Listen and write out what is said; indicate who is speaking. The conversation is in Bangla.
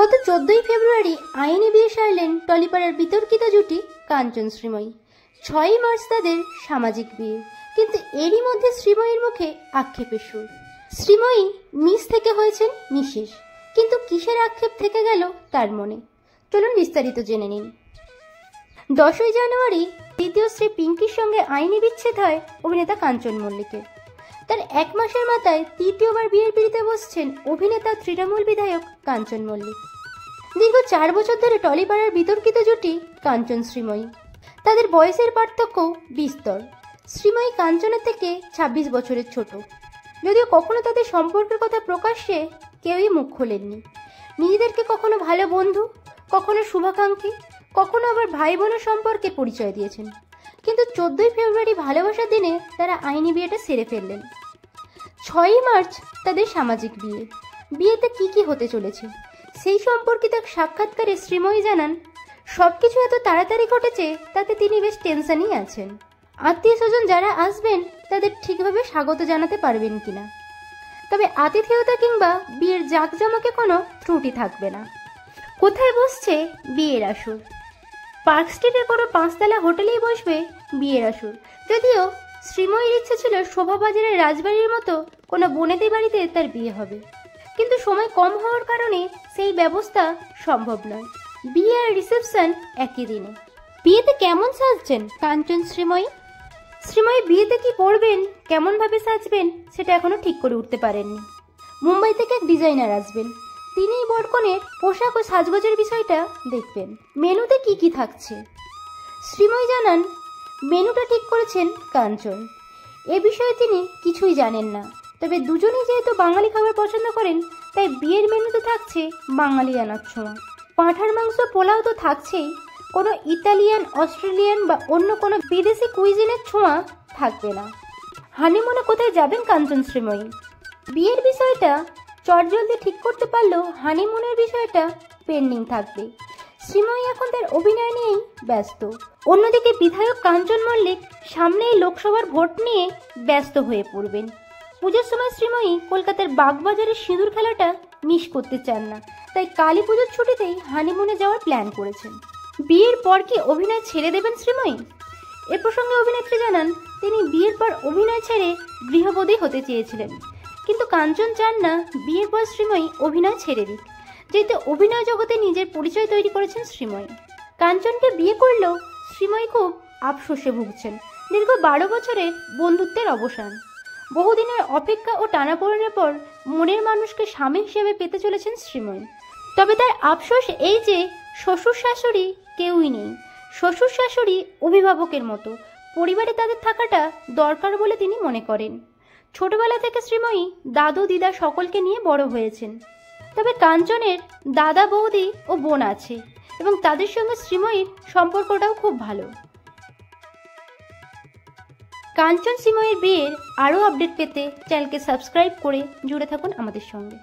Speaker 1: গত 14ই ফেব্রুয়ারি আইনি বিয়ে সারলেন টলিপাড়ার বিতর্কিত জুটি কাঞ্চন শ্রীময়ী। 6ই মার্চ তাদের সামাজিক বিয়ে, কিন্তু এরই মধ্যে শ্রীময়ীর মুখে আক্ষেপের সুর। শ্রীময়ী মিস থেকে হয়েছেন মিসেস, কিন্তু কিসের আক্ষেপ থেকে গেল তার মনে? চলুন বিস্তারিত জেনে নিন। 10ই জানুয়ারি দ্বিতীয় স্ত্রী পিঙ্কির সঙ্গে আইনি বিচ্ছেদ হয় অভিনেতা কাঞ্চন মল্লিকের। তার 1 মাসের মাথায় তৃতীয়বার বিয়ের পিঁড়িতে বসছেন অভিনেতা তৃণমূল বিধায়ক কাঞ্চন মল্লিক। দীর্ঘ 4 বছর ধরে টলিপাড়ার বিতর্কিত জুটি কাঞ্চন শ্রীময়ী। তাদের বয়সের পার্থক্য বিস্তর। শ্রীময়ী কাঞ্চনের থেকে 26 বছরের ছোট। যদিও কখনো তাদের সম্পর্কের কথা প্রকাশ্যে কেউই মুখ খোলেননি। নিজেদেরকে কখনো ভালো বন্ধু, কখনো শুভাকাঙ্ক্ষী, কখনো আবার ভাই বোনের সম্পর্কে পরিচয় দিয়েছেন। কিন্তু 14ই ফেব্রুয়ারি ভালোবাসার দিনে তারা আইনি বিয়েটা সেরে ফেললেন। 6ই মার্চ তাদের সামাজিক বিয়ে। বিয়েতে কি হতে চলেছে সেই সম্পর্কিত এক সাক্ষাৎকারে শ্রীময়ী জানান, সবকিছু এত তাড়াতাড়ি ঘটেছে তাতে তিনি বেশ টেনশনই আছেন। আত্মীয় স্বজন যারা আসবেন তাদের ঠিকভাবে স্বাগত জানাতে পারবেন কিনা, তবে আতিথেয়তা কিংবা বিয়ের জাঁকজমকে কোনো ত্রুটি থাকবে না। কোথায় বসছে বিয়ের আসর? পার্ক স্ট্রিটের কোনো 5তলা হোটেলেই বসবে বিয়ের আসর। যদিও শ্রীময়ীর ইচ্ছে ছিল শোভাবাজারের রাজবাড়ির মতো কোনো বনেদি বাড়িতে তার বিয়ে হবে, কিন্তু সময় কম হওয়ার কারণে সেই ব্যবস্থা সম্ভব নয়। বিয়ে আর রিসেপশন একই দিনে। বিয়েতে কেমন সাজছেন কাঞ্চন শ্রীময়ী? শ্রীময়ী বিয়েতে কি পরবেন, কেমন ভাবে সাজবেন সেটা এখনো ঠিক করে উঠতে পারেননি। মুম্বাই থেকে এক ডিজাইনার আসবেন, তিনিই বরকনের পোশাক ও সাজগোজের বিষয়টা দেখবেন। মেনুতে কি থাকছে? শ্রীময়ী জানান, মেনুটা ঠিক করেছেন কাঞ্চন। এ বিষয়ে তিনি কিছুই জানেন না, তবে দুজনেই যেহেতু বাঙালি খাবার পছন্দ করেন তাই বিয়ের মেনুতে থাকছে বাঙালিয়ানার ছোঁয়া। পাঁঠার মাংস পোলাও তো থাকছেই, কোনো ইতালিয়ান, অস্ট্রেলিয়ান বা অন্য কোনো বিদেশি কুইজিনের ছোঁয়া থাকবে না। হানিমুনে কোথায় যাবেন কাঞ্চন শ্রীময়ী? বিয়ের বিষয়টা চটজলদি ঠিক করতে পারলেও হানিমুনের বিষয়টা পেন্ডিং থাকবে। শ্রীময়ী এখন তার অভিনয় নিয়েই ব্যস্ত। অন্যদিকে বিধায়ক কাঞ্চন মল্লিক সামনেই লোকসভার ভোট নিয়ে ব্যস্ত হয়ে পড়বেন। পুজোর সময় শ্রীময়ী কলকাতার বাগবাজারের সিঁদুর খেলাটা মিস করতে চান না, তাই কালী পুজোর ছুটিতেই হানিমুনে যাওয়ার প্ল্যান করেছেন। বিয়ের পর কি অভিনয় ছেড়ে দেবেন শ্রীময়ী? এ প্রসঙ্গে অভিনেত্রী জানান, তিনি বিয়ের পর অভিনয় ছেড়ে গৃহবধূ হতে চেয়েছিলেন, কিন্তু কাঞ্চন চান না বিয়ের পর শ্রীময়ী অভিনয় ছেড়ে দিক, যেহেতু অভিনয় জগতে নিজের পরিচয় তৈরি করেছেন শ্রীময়ী। কাঞ্চনকে বিয়ে করলেও শ্রীময়ী খুব আফসোসে ভুগছেন। দীর্ঘ 12 বছরের বন্ধুত্বের অবসান, বহুদিনের অপেক্ষা ও টানাপোড়েনের পর মনের মানুষকে স্বামী হিসেবে পেতে চলেছেন শ্রীময়ী। তবে তার আফসোস এই যে শ্বশুর শাশুড়ি কেউই নেই। শ্বশুর শাশুড়ি অভিভাবকের মতো, পরিবারে তাদের থাকাটা দরকার বলে তিনি মনে করেন। ছোটবেলা থেকে শ্রীময়ী দাদু দিদা সকলকে নিয়ে বড় হয়েছেন, তবে কাঞ্চনের দাদা বৌদি ও বোন আছে এবং তাদের সঙ্গে শ্রীময়ীর সম্পর্কটাও খুব ভালো। কাঞ্চন শ্রীময়ীর বিয়ের আরও আপডেট পেতে চ্যানেলকে সাবস্ক্রাইব করে জুড়ে থাকুন আমাদের সঙ্গে।